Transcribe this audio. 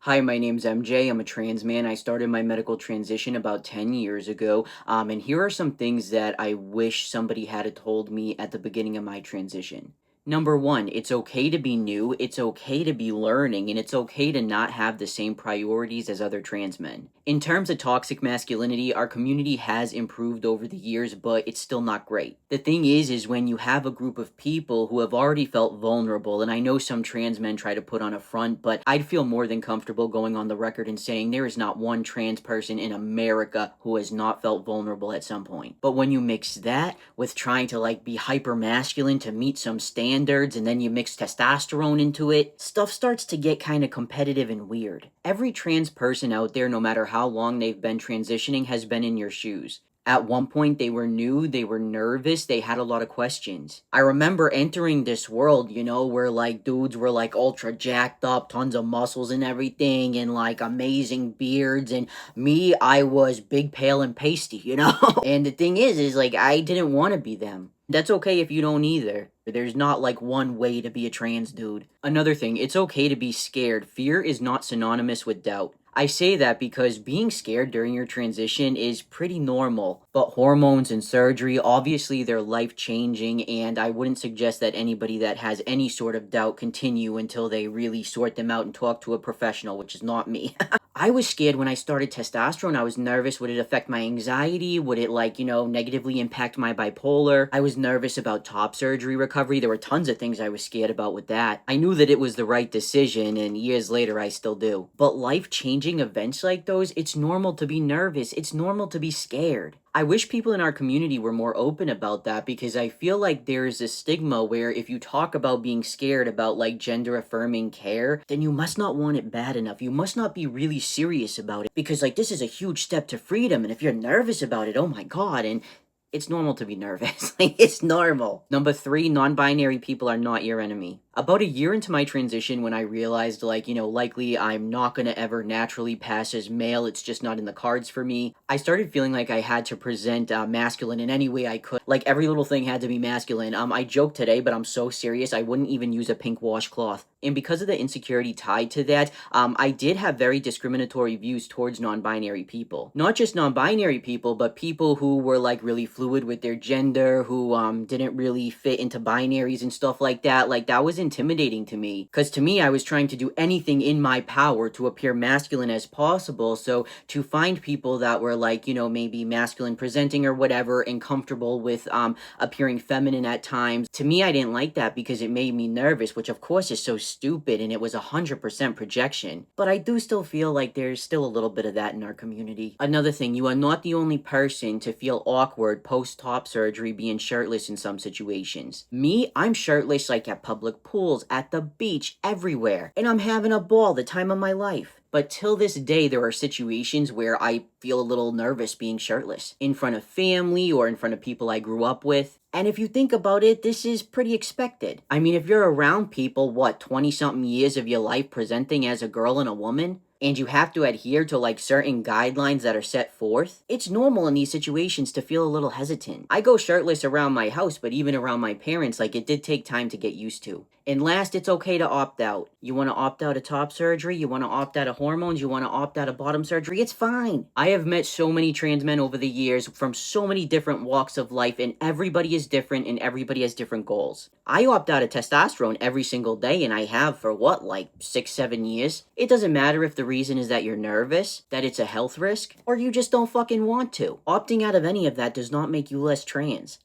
Hi, my name's MJ. I'm a trans man. I started my medical transition about 10 years ago. And here are some things that I wish somebody had told me at the beginning of my transition. Number one, it's okay to be new, it's okay to be learning, and it's okay to not have the same priorities as other trans men. In terms of toxic masculinity, our community has improved over the years, but it's still not great. The thing is when you have a group of people who have already felt vulnerable, and I know some trans men try to put on a front, but I'd feel more than comfortable going on the record and saying there is not one trans person in America who has not felt vulnerable at some point. But when you mix that with trying to be hyper masculine to meet some standards, and then you mix testosterone into it, stuff starts to get kind of competitive and weird. Every trans person out there, no matter how long they've been transitioning, has been in your shoes. At one point, they were new, they were nervous, they had a lot of questions. I remember entering this world, where dudes were ultra jacked up, tons of muscles and everything, and amazing beards, and me, I was big, pale, and pasty. And the thing is I didn't want to be them. That's okay if you don't either. There's not one way to be a trans dude. Another thing, it's okay to be scared. Fear is not synonymous with doubt. I say that because being scared during your transition is pretty normal, but hormones and surgery, obviously they're life-changing, and I wouldn't suggest that anybody that has any sort of doubt continue until they really sort them out and talk to a professional, which is not me. I was scared when I started testosterone. I was nervous. Would it affect my anxiety? Would it, negatively impact my bipolar? I was nervous about top surgery recovery. There were tons of things I was scared about with that. I knew that it was the right decision, and years later, I still do. But life-changing events like those, it's normal to be nervous. It's normal to be scared. I wish people in our community were more open about that, because I feel like there is a stigma where if you talk about being scared about gender affirming care, then you must not want it bad enough. You must not be really serious about it, because this is a huge step to freedom, and if you're nervous about it, oh my god, and it's normal to be nervous. It's normal. Number three, non-binary people are not your enemy. About a year into my transition, when I realized, likely I'm not gonna ever naturally pass as male, it's just not in the cards for me, I started feeling like I had to present masculine in any way I could. Every little thing had to be masculine. I joke today, but I'm so serious, I wouldn't even use a pink washcloth. And because of the insecurity tied to that, I did have very discriminatory views towards non-binary people. Not just non-binary people, but people who were really fluid with their gender, who didn't really fit into binaries and stuff like that. That was intimidating to me, because to me, I was trying to do anything in my power to appear masculine as possible. So to find people that were maybe masculine presenting or whatever, and comfortable with appearing feminine at times, to me, I didn't like that, because it made me nervous, which of course is so stupid, and it was 100% projection. But I do still feel like there's still a little bit of that in our community. Another thing, you are not the only person to feel awkward post-top surgery being shirtless in some situations. Me, I'm shirtless at public pools, at the beach, everywhere, and I'm having a ball, the time of my life. But till this day, there are situations where I feel a little nervous being shirtless, in front of family or in front of people I grew up with. And if you think about it, this is pretty expected. I mean, if you're around people, 20-something years of your life presenting as a girl and a woman, and you have to adhere to certain guidelines that are set forth, it's normal in these situations to feel a little hesitant. I go shirtless around my house, but even around my parents, it did take time to get used to. And last, it's okay to opt out. You want to opt out of top surgery? You want to opt out of hormones? You want to opt out of bottom surgery? It's fine. I have met so many trans men over the years from so many different walks of life, and everybody is different and everybody has different goals. I opt out of testosterone every single day, and I have for 6-7 years. It doesn't matter if the reason is that you're nervous, that it's a health risk, or you just don't fucking want to. Opting out of any of that does not make you less trans.